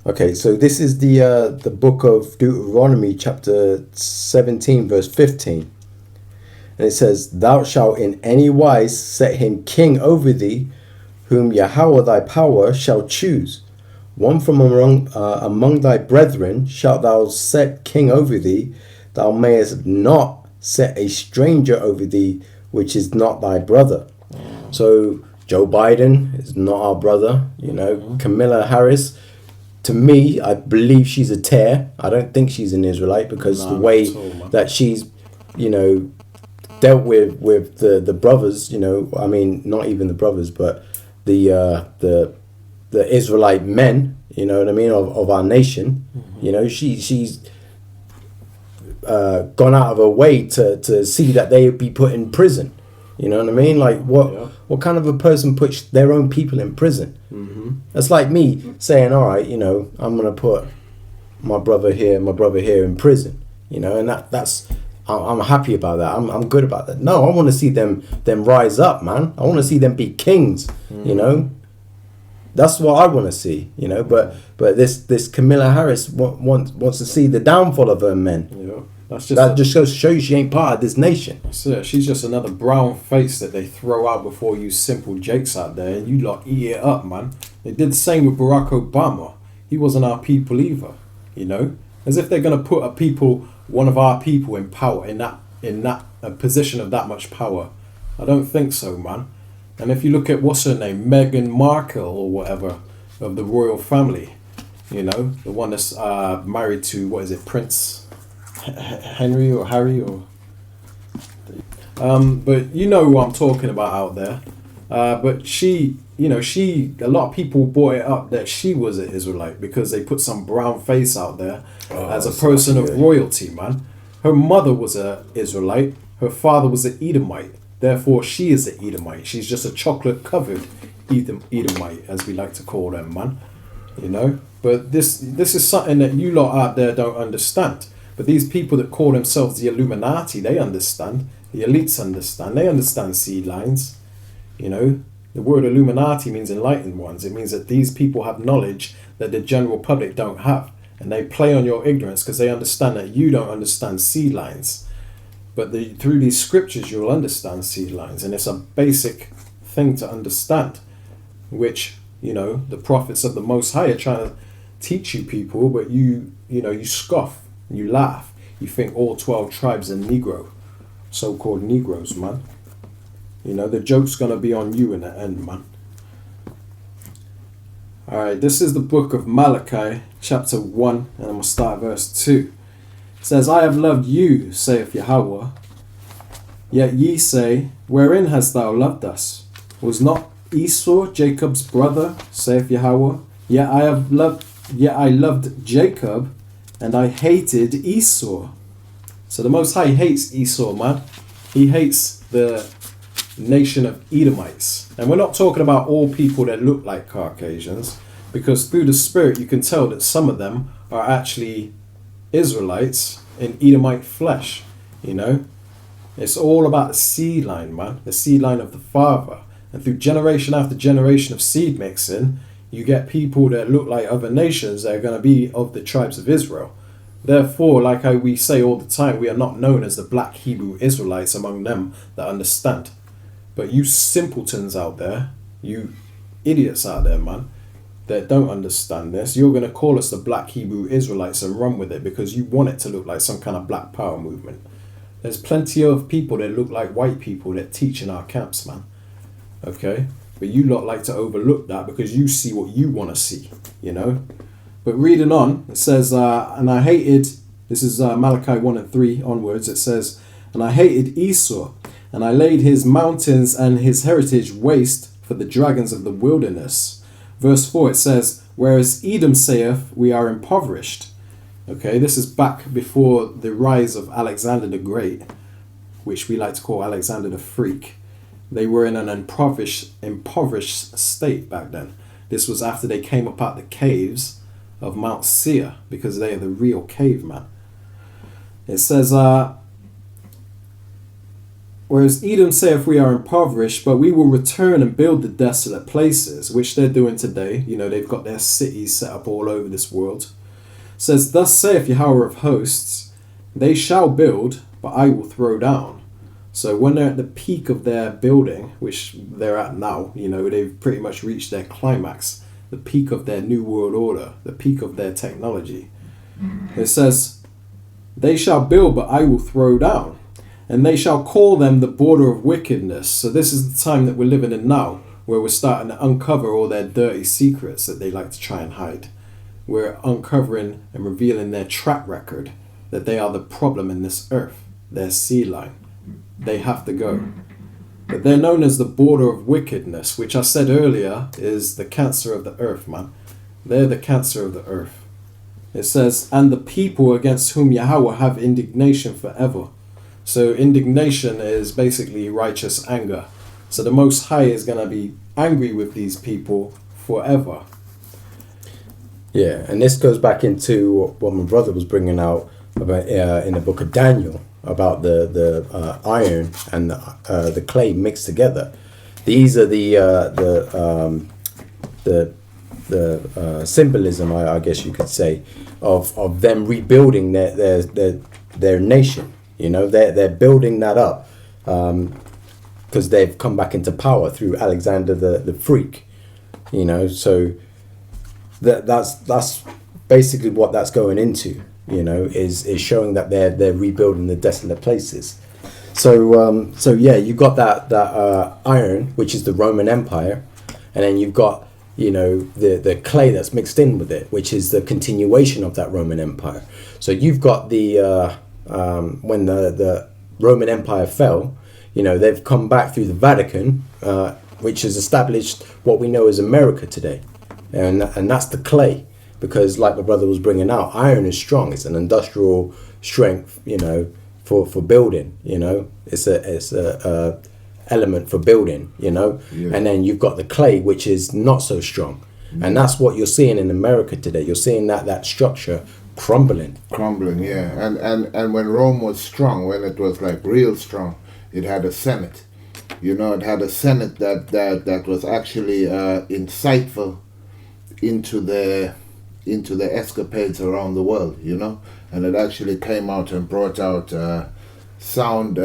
Okay, so this is the book of Deuteronomy, chapter 17, verse 15. And it says, "Thou shalt in any wise set him king over thee, whom Yahweh thy power shall choose. One from among thy brethren shalt thou set king over thee. Thou mayest not set a stranger over thee, which is not thy brother." So Joe Biden is not our brother. Camilla Harris, to me, I believe she's a tear. I don't think she's an Israelite because the way that she's, dealt with the brothers. I mean, not even the brothers, but the Israelite men. You know what I mean, of our nation. She's gone out of her way to see that they be put in prison. You know what I mean? Like what kind of a person puts their own people in prison? That's like me saying, all right, I'm gonna put my brother here in prison. And that's I'm happy about that. I'm good about that. No, I want to see them rise up, man. I want to see them be kings. That's what I want to see. But this Camilla Harris wants to see the downfall of her men. That just goes to show you she ain't part of this nation. She's just another brown face that they throw out before you simple jakes out there, and you lot eat it up, man. They did the same with Barack Obama. He wasn't our people either, as if they're gonna put one of our people in power in that a position of that much power. I don't think so, man. And if you look at what's her name, Meghan Markle or whatever, of the royal family, the one that's married to Prince Henry or Harry or but you know who I'm talking about out there. But she a lot of people brought it up that she was an Israelite because they put some brown face out there as a person of royalty, man. Her mother was an Israelite, her father was an Edomite, therefore she is an Edomite. She's just a chocolate covered Edomite, as we like to call them, man. But this is something that you lot out there don't understand. But these people that call themselves the Illuminati, they understand. The elites understand. They understand seed lines. The word Illuminati means enlightened ones. It means that these people have knowledge that the general public don't have. And they play on your ignorance because they understand that you don't understand seed lines. But through these scriptures, you'll understand seed lines. And it's a basic thing to understand, which, the prophets of the Most High are trying to teach you people, but you scoff. You laugh. You think all 12 tribes are Negro. So-called Negroes, man. The joke's going to be on you in the end, man. Alright, this is the book of Malachi, chapter 1, and I'm going to start verse 2. It says, "I have loved you, saith Yahweh. Yet ye say, wherein hast thou loved us? Was not Esau Jacob's brother, saith Yahweh? Yet I loved Jacob, and I hated Esau." So the Most High hates Esau, man. He hates the nation of Edomites. And we're not talking about all people that look like Caucasians, because through the Spirit you can tell that some of them are actually Israelites in Edomite flesh. It's all about the seed line, man. The seed line of the Father. And through generation after generation of seed mixing, you get people that look like other nations that are going to be of the tribes of Israel. Therefore, like we say all the time, we are not known as the black Hebrew Israelites among them that understand. But you simpletons out there, you idiots out there, man, that don't understand this, you're going to call us the black Hebrew Israelites and run with it because you want it to look like some kind of black power movement. There's plenty of people that look like white people that teach in our camps, man. Okay? But you lot like to overlook that because you see what you want to see, But reading on, it says, and I hated, this is Malachi 1 and 3 onwards, it says, "And I hated Esau, and I laid his mountains and his heritage waste for the dragons of the wilderness." Verse 4, it says, "Whereas Edom saith, we are impoverished." Okay, this is back before the rise of Alexander the Great, which we like to call Alexander the Freak. They were in an impoverished state back then. This was after they came up out the caves of Mount Seir, because they are the real caveman. It says, Whereas Edom saith, we are impoverished, but we will return and build the desolate places, which they're doing today. You know, they've got their cities set up all over this world. Says, thus saith Yahweh of hosts, they shall build, but I will throw down. So when they're at the peak of their building, which they're at now, you know, they've pretty much reached their climax, the peak of their new world order, the peak of their technology. It says, they shall build, but I will throw down. And they shall call them the border of wickedness. So this is the time that we're living in now, where we're starting to uncover all their dirty secrets that they like to try and hide. We're uncovering and revealing their track record, that they are the problem in this earth, their sea line. They have to go. But they're known as the border of wickedness, which I said earlier is the cancer of the earth, man. They're the cancer of the earth. It says, and the people against whom Yahweh have indignation forever. So indignation is basically righteous anger. So the Most High is going to be angry with these people forever. Yeah, and this goes back into what my brother was bringing out about in the book of Daniel, about the iron and the clay mixed together. These are the symbolism, I guess you could say, of them rebuilding their nation. You know, they're building that up because they've come back into power through Alexander the Freak. You know, so that's basically what that's going into. You know, is showing that they're rebuilding the desolate places. So yeah, you got that iron, which is the Roman Empire, and then you've got, you know, the clay that's mixed in with it, which is the continuation of that Roman Empire. So you've got the when the Roman Empire fell, you know, they've come back through the Vatican, which has established what we know as America today, and that's the clay. Because, like my brother was bringing out, iron is strong. It's an industrial strength, you know, for building. You know, it's a element for building. You know, yeah. And then you've got the clay, which is not so strong, and that's what you're seeing in America today. You're seeing that structure crumbling. Yeah. And when Rome was strong, when it was like real strong, it had a Senate. You know, it had a Senate that was actually insightful into the escapades around the world, you know, and it actually came out and brought out sound.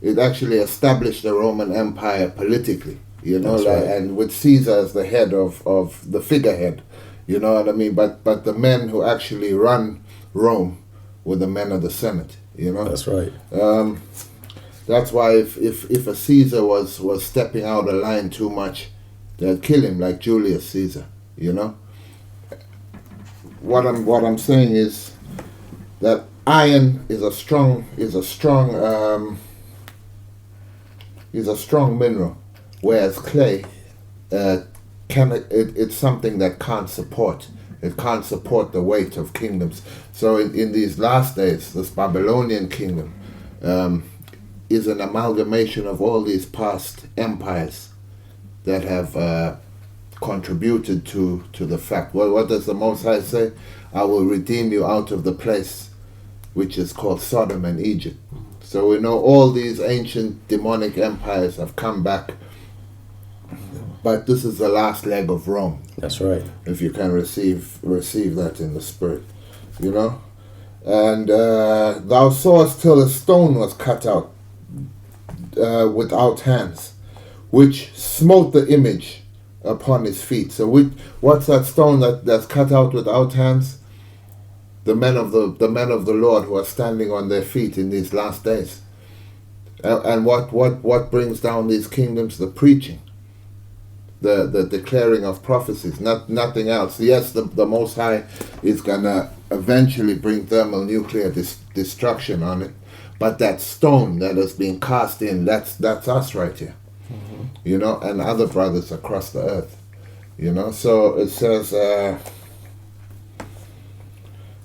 It actually established the Roman Empire politically, you know, like, right. And with Caesar as the head of the figurehead, you know what I mean. But the men who actually run Rome were the men of the Senate, you know. That's right. That's why if a Caesar was stepping out of line too much, they'd kill him, like Julius Caesar, you know. What I'm saying is that iron is a strong mineral, whereas clay it's something that can't support. It can't support the weight of kingdoms. So in these last days, this Babylonian kingdom is an amalgamation of all these past empires that have contributed to the fact. Well, what does the Most High say? I will redeem you out of the place which is called Sodom and Egypt. So we know all these ancient demonic empires have come back, but this is the last leg of Rome. That's right. If you can receive that in the spirit, you know. And thou sawest till a stone was cut out without hands, which smote the image upon his feet. So what's that stone that's cut out without hands? The men of the Lord who are standing on their feet in these last days. And what brings down these kingdoms? The preaching, the declaring of prophecies, nothing else. Yes, the Most High is gonna eventually bring thermonuclear destruction on it, but that stone that is being cast in, that's us right here. Mm-hmm. You know, and other brothers across the earth, you know. So it says,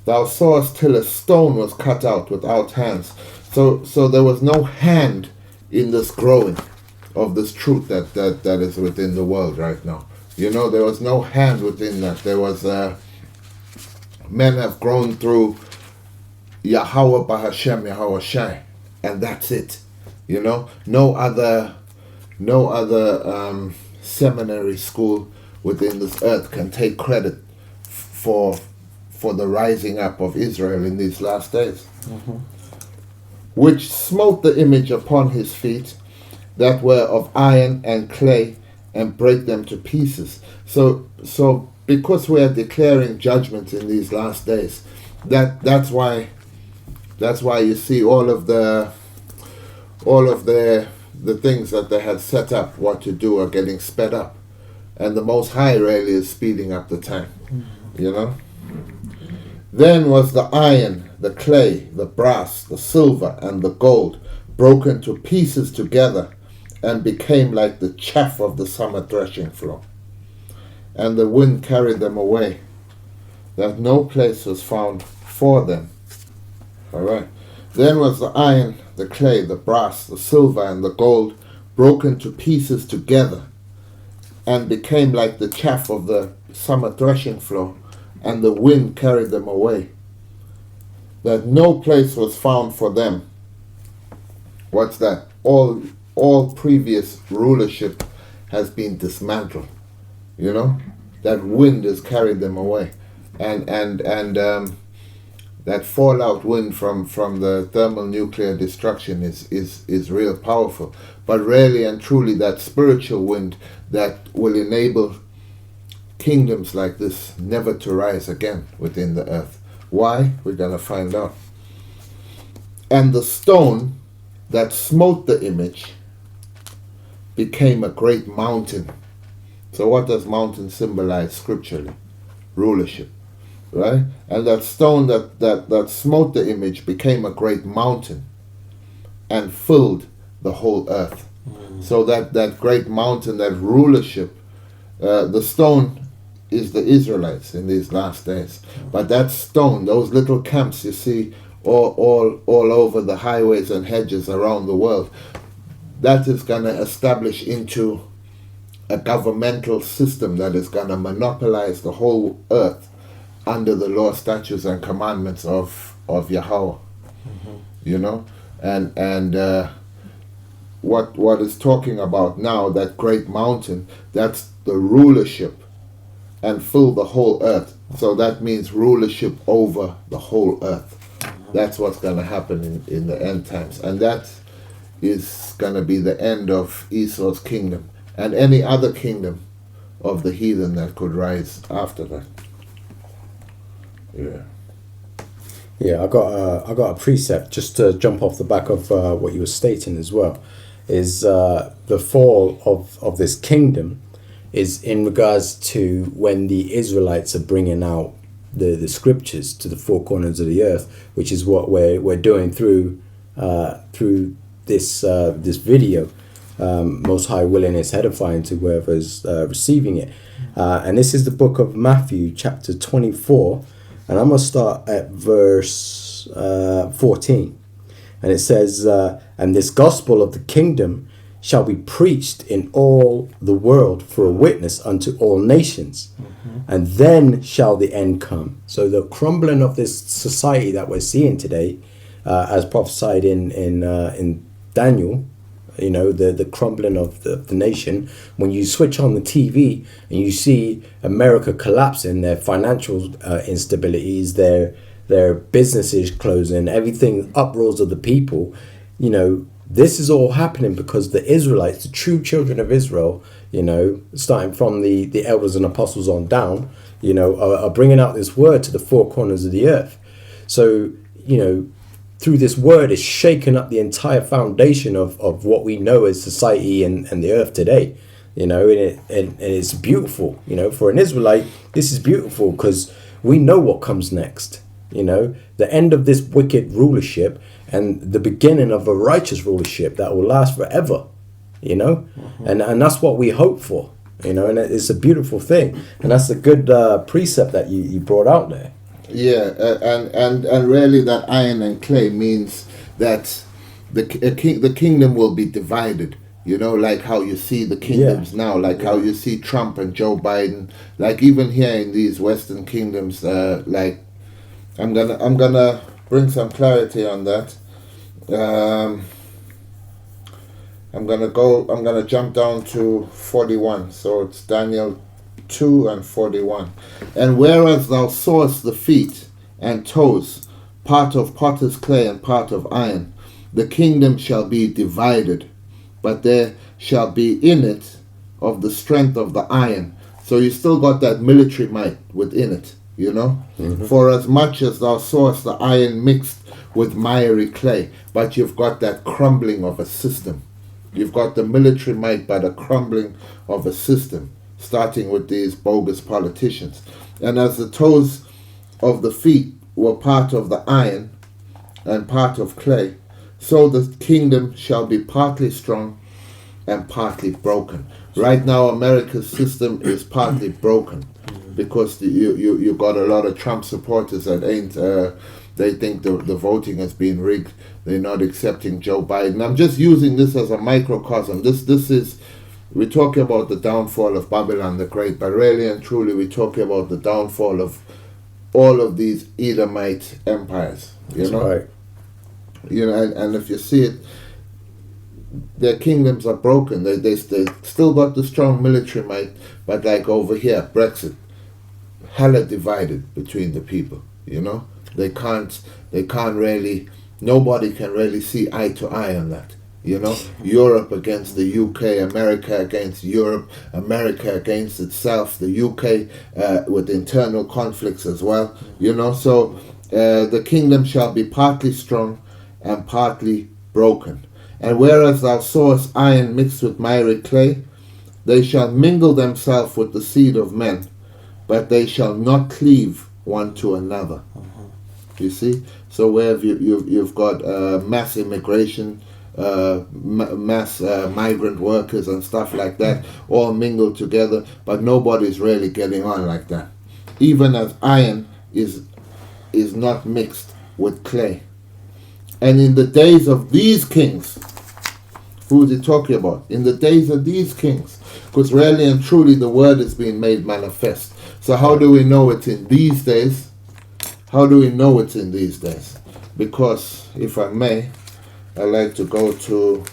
thou sawest till a stone was cut out without hands. So there was no hand in this growing of this truth that is within the world right now. You know, there was no hand within that. There was men have grown through Yahweh Bahashem, Yahweh Shai, and that's it. You know, no other seminary school within this earth can take credit for the rising up of Israel in these last days. Which smote the image upon his feet, that were of iron and clay, and break them to pieces. So because we are declaring judgment in these last days, that's why you see all of the things that they had set up what to do are getting sped up, and the Most High really is speeding up the time. You know. Then was the iron, the clay, the brass, the silver, and the gold broken to pieces together, and became like the chaff of the summer threshing floor. And the wind carried them away, that no place was found for them. All right. Then was the iron, the clay, the brass, the silver, and the gold broken to pieces together, and became like the chaff of the summer threshing floor, and the wind carried them away, that no place was found for them. What's that? All previous rulership has been dismantled. You know, that wind has carried them away, and that fallout wind from the thermonuclear destruction is real powerful. But really and truly, that spiritual wind that will enable kingdoms like this never to rise again within the earth. Why? We're going to find out. And the stone that smote the image became a great mountain. So what does mountain symbolize scripturally? Rulership, right? And that stone that smote the image became a great mountain and filled the whole earth. So that great mountain, that rulership, the stone is the Israelites in these last days. But that stone, those little camps you see all over the highways and hedges around the world, that is going to establish into a governmental system that is going to monopolize the whole earth under the law, statutes, and commandments of Yahweh. You know, and what is talking about now, that great mountain, that's the rulership, and fill the whole earth. So that means rulership over the whole earth. That's what's going to happen in the end times, and that is going to be the end of Esau's kingdom and any other kingdom of the heathen that could rise after that. Yeah, I got a precept just to jump off the back of what you were stating as well. Is the fall of this kingdom is in regards to when the Israelites are bringing out the scriptures to the four corners of the earth, which is what we're doing through this video. Most High willing is edifying to whoever's receiving it, and this is the book of Matthew chapter 24, and I'm going to start at verse 14, and it says, and this gospel of the kingdom shall be preached in all the world for a witness unto all nations, and then shall the end come. So the crumbling of this society that we're seeing today, as prophesied in Daniel, you know, the crumbling of the nation. When you switch on the TV and you see America collapsing, their financial instabilities, their businesses closing, everything, uproars of the people, you know, this is all happening because the Israelites, the true children of Israel, you know, starting from the elders and apostles on down, you know, are bringing out this word to the four corners of the earth. So, you know, through this word is shaking up the entire foundation of what we know as society and the earth today, you know, and it's beautiful, you know, for an Israelite, this is beautiful because we know what comes next, you know, the end of this wicked rulership and the beginning of a righteous rulership that will last forever, you know, and that's what we hope for, you know, and it's a beautiful thing. And that's a good precept that you brought out there. Yeah, and really that iron and clay means that the kingdom will be divided. You know, like how you see the kingdoms now, like how you see Trump and Joe Biden, like even here in these Western kingdoms. Like I'm gonna bring some clarity on that. I'm gonna jump down to 41. So it's Daniel 2 and 41. And whereas thou sawest the feet and toes, part of potter's clay and part of iron, the kingdom shall be divided, but there shall be in it of the strength of the iron. So you still got that military might within it, you know. For as much as thou sawest the iron mixed with miry clay, but you've got that crumbling of a system. You've got the military might, but a crumbling of a system, starting with these bogus politicians. And as the toes of the feet were part of the iron and part of clay, so the kingdom shall be partly strong and partly broken. Right now, America's system is partly broken because you got a lot of Trump supporters that ain't. They think the voting has been rigged. They're not accepting Joe Biden. I'm just using this as a microcosm. This is, we're talking about the downfall of Babylon the Great, but really and truly we're talking about the downfall of all of these Edomite empires. You know, right. You know, and if you see it, their kingdoms are broken. They still got the strong military might, but like over here, Brexit, hella divided between the people. You know, they can't really. Nobody can really see eye to eye on that. You know, Europe against the UK, America against Europe, America against itself, the UK with internal conflicts as well. You know, so the kingdom shall be partly strong and partly broken. And whereas thou sawest iron mixed with miry clay, they shall mingle themselves with the seed of men, but they shall not cleave one to another. You see? So where you've got mass immigration, mass migrant workers and stuff like that, all mingled together, but nobody's really getting on like that. Even as iron is not mixed with clay. And in the days of these kings, who is he talking about? In the days of these kings. Because really and truly the word is being made manifest. So how do we know it's in these days? How do we know it's in these days? Because, if I may, I'd like to go to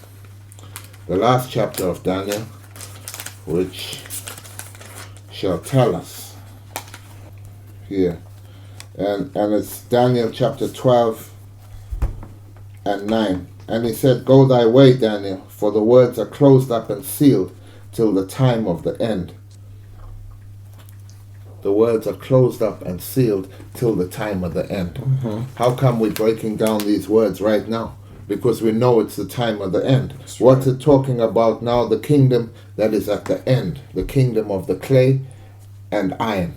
the last chapter of Daniel, which shall tell us here. And it's Daniel chapter 12 and 9. And he said, Go thy way, Daniel, for the words are closed up and sealed till the time of the end. The words are closed up and sealed till the time of the end. How come we're breaking down these words right now? Because we know it's the time of the end. What's it talking about now? The kingdom that is at the end. The kingdom of the clay and iron.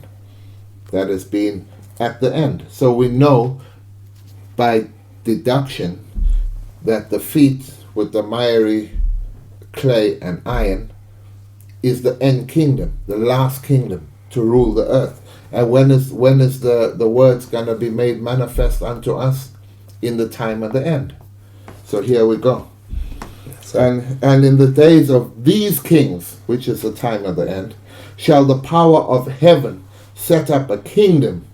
That has been at the end. So we know by deduction that the feet with the miry clay and iron is the end kingdom, the last kingdom to rule the earth. And when is the words going to be made manifest unto us? In the time of the end. So here we go. And in the days of these kings, which is the time of the end, shall the power of heaven set up a kingdom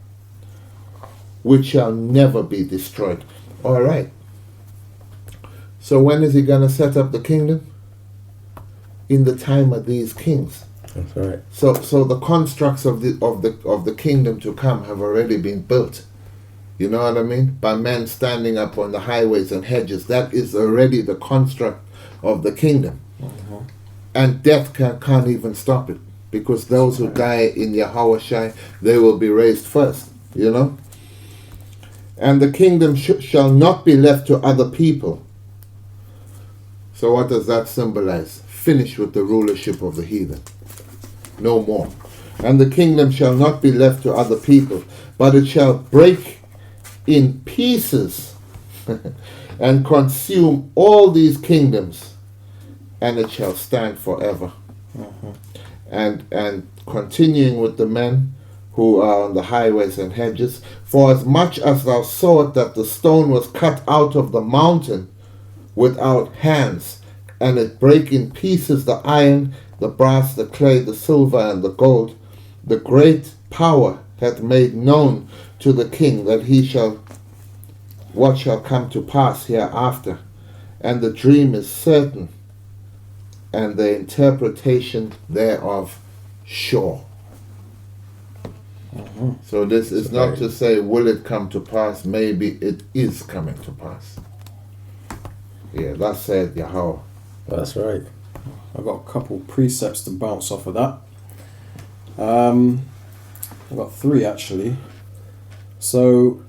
which shall never be destroyed. All right. So when is he going to set up the kingdom? In the time of these kings. That's right. So the constructs of the kingdom to come have already been built. You know what I mean? By men standing up on the highways and hedges. That is already the construct of the kingdom. And death can't even stop it. Because those who die in Yahushua, they will be raised first. You know? And the kingdom shall not be left to other people. So what does that symbolize? Finish with the rulership of the heathen. No more. And the kingdom shall not be left to other people, but it shall break in pieces and consume all these kingdoms, and it shall stand forever. And continuing with the men who are on the highways and hedges, for as much as thou sawest that the stone was cut out of the mountain without hands, and it brake in pieces the iron, the brass, the clay, the silver, and the gold, the great power hath made known to the king that what shall come to pass hereafter. And the dream is certain, and the interpretation thereof sure. So this is not to say, will it come to pass? Maybe it is coming to pass. Yeah, that said Yahweh. That's right. I've got a couple precepts to bounce off of that. I've got 3 actually. So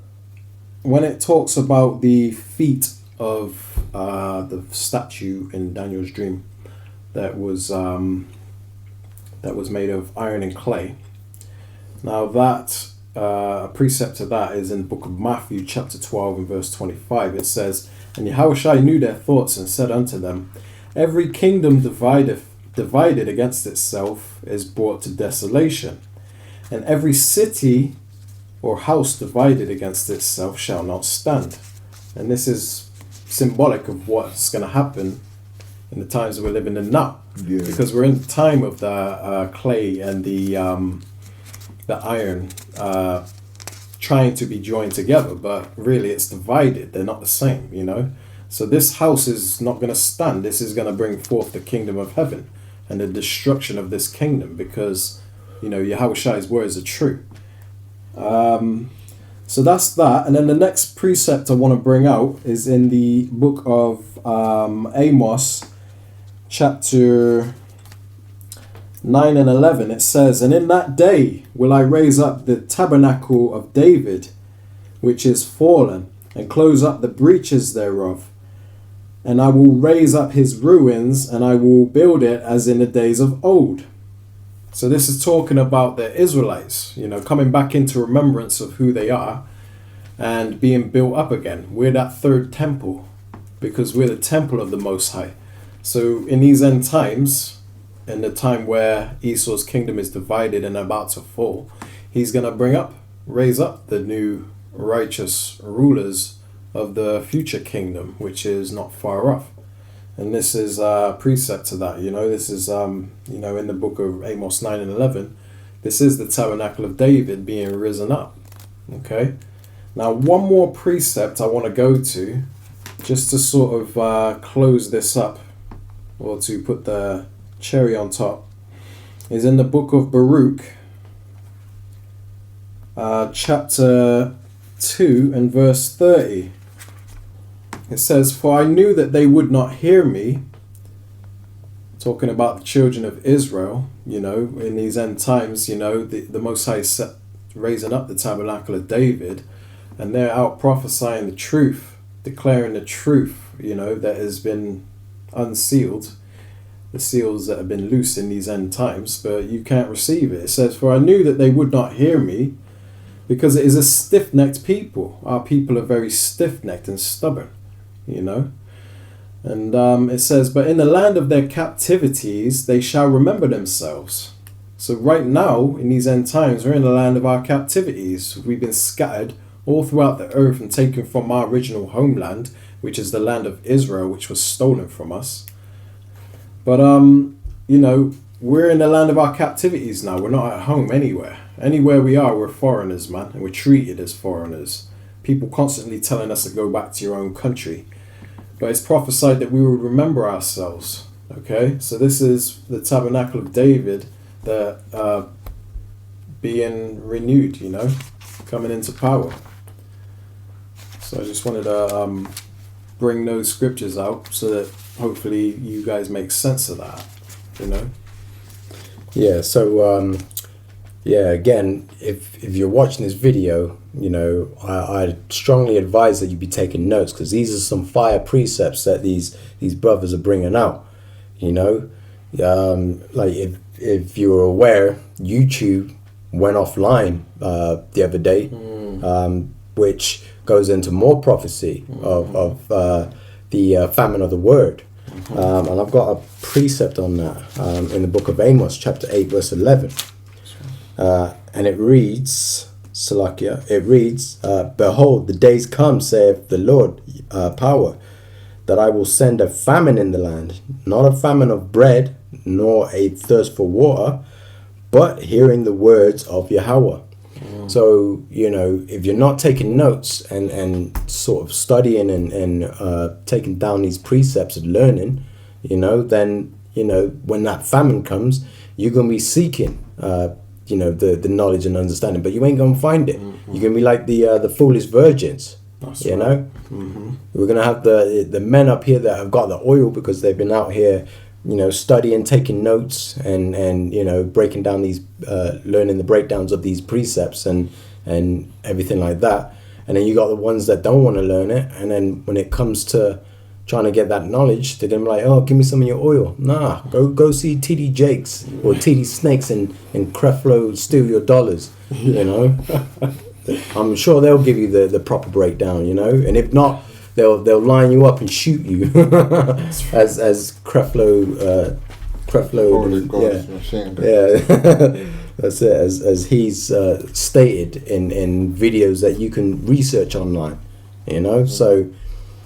when it talks about the feet of the statue in Daniel's dream that was made of iron and clay. Now that a precept of that is in the book of Matthew chapter 12 and verse 25. It says, "And Yahushua knew their thoughts and said unto them, Every kingdom divided against itself is brought to desolation, and every city or house divided against itself shall not stand." And this is symbolic of what's going to happen in the times that we're living in now. Yeah. Because we're in the time of the clay and the iron trying to be joined together, but really it's divided. They're not the same, you know. So this house is not going to stand. This is going to bring forth the kingdom of heaven and the destruction of this kingdom, because, you know, Yahushua's words are true. So that's that. And then the next precept I want to bring out is in the book of Amos, chapter 9 and 11. It says, "And in that day will I raise up the tabernacle of David, which is fallen, and close up the breaches thereof. And I will raise up his ruins, and I will build it as in the days of old." So this is talking about the Israelites, you know, coming back into remembrance of who they are and being built up again. We're that third temple, because we're the temple of the Most High. So in these end times, in the time where Esau's kingdom is divided and about to fall, he's going to raise up the new righteous rulers of the future kingdom, which is not far off. And this is a precept to that, you know. This is, you know, in the book of Amos 9 and 11, this is the tabernacle of David being risen up. Okay. Now, one more precept I want to go to, just to sort of close this up, or to put the cherry on top, is in the book of Baruch, chapter 2 and verse 30. It says, "For I knew that they would not hear me," talking about the children of Israel, you know, in these end times, you know, the Most High is raising up the tabernacle of David, and they're out prophesying the truth, declaring the truth, you know, that has been unsealed, the seals that have been loosed in these end times, but you can't receive it. It says, "For I knew that they would not hear me, because it is a stiff-necked people." Our people are very stiff-necked and stubborn, you know. And it says, "But in the land of their captivities they shall remember themselves." So right now, in these end times, we're in the land of our captivities. We've been scattered all throughout the earth and taken from our original homeland, which is the land of Israel, which was stolen from us. But, you know, we're in the land of our captivities now. We're not at home anywhere. Anywhere we are, we're foreigners, man. And we're treated as foreigners. People constantly telling us to go back to your own country. But it's prophesied that we would remember ourselves. Okay? So this is the tabernacle of David that being renewed, you know, coming into power. So I just wanted to bring those scriptures out so that hopefully you guys make sense of that, you know. Yeah, so yeah, again, if you're watching this video, you know, I strongly advise that you be taking notes, because these are some fire precepts that these brothers are bringing out, you know. Like if you were aware, YouTube went offline the other day, which goes into more prophecy of the famine of the word. And I've got a precept on that in the book of Amos, chapter 8, verse 11. And it reads, Salakia, it reads, "Behold, the days come, saith the Lord, power, that I will send a famine in the land, not a famine of bread, nor a thirst for water, but hearing the words of Yahweh." So, you know, if you're not taking notes and sort of studying and taking down these precepts and learning, you know, then you know, when that famine comes, you're going to be seeking, you know, the knowledge and understanding, but you ain't going to find it. You're going to be like the foolish virgins. That's you right. know, we're gonna have the men up here that have got the oil because they've been out here, you know, studying, taking notes, and you know, breaking down these, learning the breakdowns of these precepts and everything like that. And then you got the ones that don't want to learn it, and then when it comes to trying to get that knowledge, they're gonna be like, oh, give me some of your oil. Nah, go see TD Jakes or TD Snakes and Creflo steal your dollars. You know. I'm sure they'll give you the proper breakdown, you know, and if not, they'll line you up and shoot you, as Creflo, Holy Ghost machine. yeah, that's it, as he's stated in videos that you can research online, you know. So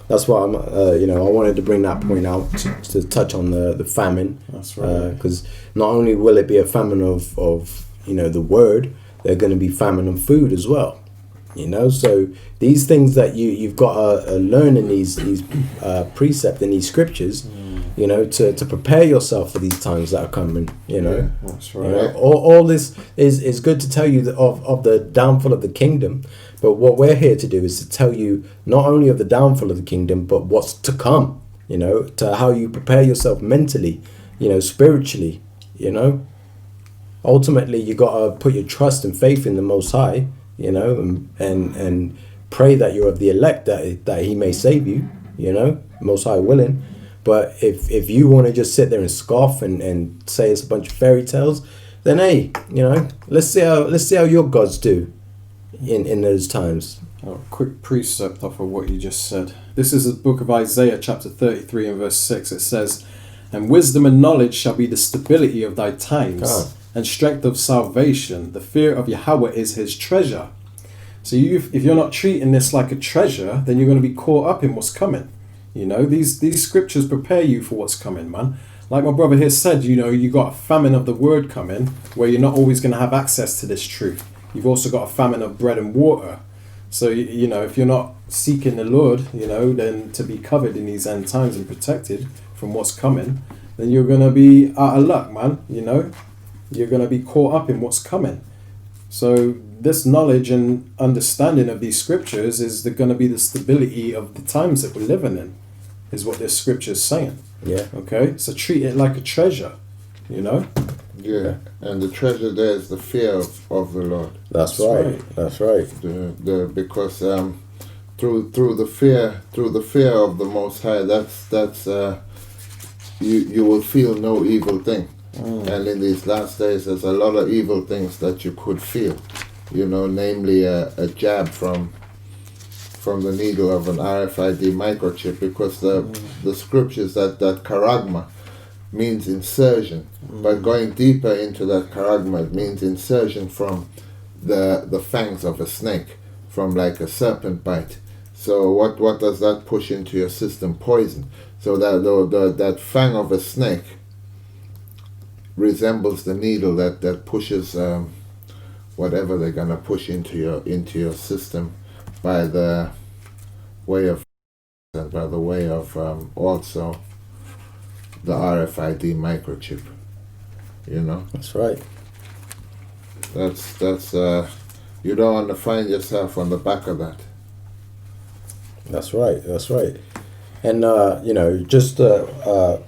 that's why I'm, you know, I wanted to bring that point out to touch on the famine. That's right. Because not only will it be a famine of you know, the word, they're going to be famine of food as well, you know. So these things that you've got to learn in these precepts and these scriptures, you know, to prepare yourself for these times that are coming, you know. Yeah, that's You right. know, all this is good to tell you of the downfall of the kingdom, but what we're here to do is to tell you not only of the downfall of the kingdom, but what's to come, you know, to how you prepare yourself mentally, you know, spiritually, you know. Ultimately, you got to put your trust and faith in the Most High, you know, and pray that you're of the elect, that He may save you, you know, Most High willing. But if you want to just sit there and scoff and say it's a bunch of fairy tales, then hey, you know, let's see how your gods do in those times. A quick precept off of what you just said. This is the book of Isaiah, chapter 33 and verse 6. It says, "And wisdom and knowledge shall be the stability of thy times, God. and strength of salvation. The fear of Yahweh is his treasure." So if you're not treating this like a treasure, then you're going to be caught up in what's coming. You know, these scriptures prepare you for what's coming, man. Like my brother here said, you know, you got a famine of the word coming, where you're not always going to have access to this truth. You've also got a famine of bread and water. So, you know, if you're not seeking the Lord, you know, then to be covered in these end times and protected from what's coming, then you're going to be out of luck, man. You know, you're going to be caught up in what's coming. So this knowledge and understanding of these scriptures is going to be the stability of the times that we're living in, is what this scripture is saying. Yeah. Okay, so treat it like a treasure, you know. Yeah, and the treasure there is the fear of the Lord. That's That's right. right. That's right. Because through the fear of the Most High, that's you will feel no evil thing. And in these last days, there's a lot of evil things that you could feel, you know, namely a jab from the needle of an RFID microchip, because the scriptures that charagma means insertion, but going deeper into that charagma, it means insertion from the fangs of a snake, from like a serpent bite. So what does that push into your system? Poison. So that fang of a snake resembles the needle that pushes whatever they're gonna push into your system by the way of also the RFID microchip. You know, That's right. that's you don't want to find yourself on the back of that. That's right. That's right. And you know, just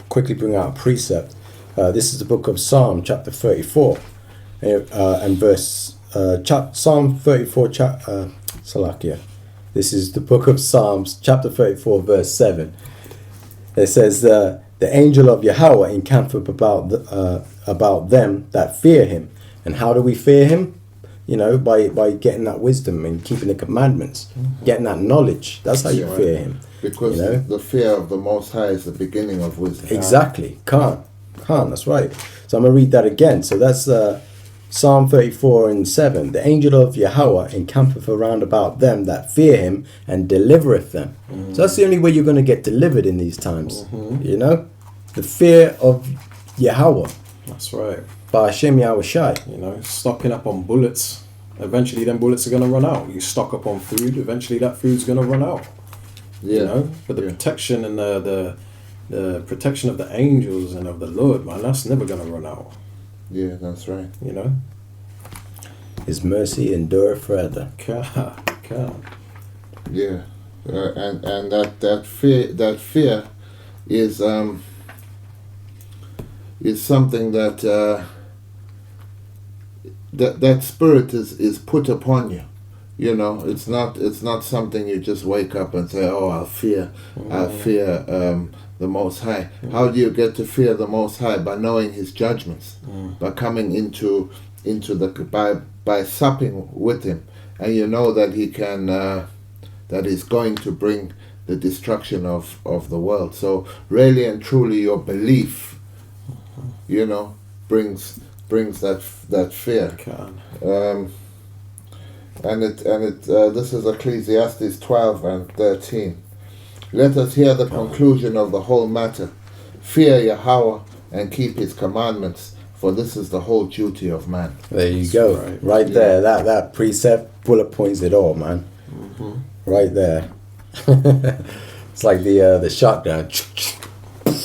quickly bring out a precept. This is the book of Psalm, chapter 34, and verse Psalm 34, Salakia. This is the book of Psalms, chapter 34, verse 7. It says, "The angel of Yahweh encampeth about them that fear Him." And how do we fear Him? You know, by getting that wisdom and keeping the commandments, getting that knowledge. That's how you Right. fear Him. Because You know? the fear of the Most High is the beginning of wisdom. Exactly. Can't. That's right. So I'm going to read that again. So that's Psalm 34 and 7. "The angel of Yahweh encampeth around about them that fear Him and delivereth them." So that's the only way you're going to get delivered in these times. You know? The fear of Yahweh. That's right. By Hashem Yahweh Shai. You know, stocking up on bullets. Eventually, them bullets are going to run out. You stock up on food. Eventually, that food's going to run out. Yeah. You know, but the Yeah. protection and the the protection of the angels and of the Lord, man, that's never gonna run out. Yeah, that's right. You know. His mercy endureth forever. God. Yeah, and that fear is something that that spirit is put upon you. You know, it's not something you just wake up and say, "Oh, I fear the Most High." How do you get to fear the Most High? By knowing His judgments, by coming into by supping with Him, and you know that He can that He's going to bring the destruction of the world. So really and truly, your belief, you know, brings that fear. God. And this is Ecclesiastes 12 and 13. Let us hear the conclusion of the whole matter. Fear Yahweh and keep His commandments, for this is the whole duty of man. There you go. Right there. That precept bullet points it all, man. Right there. It's like the shotgun.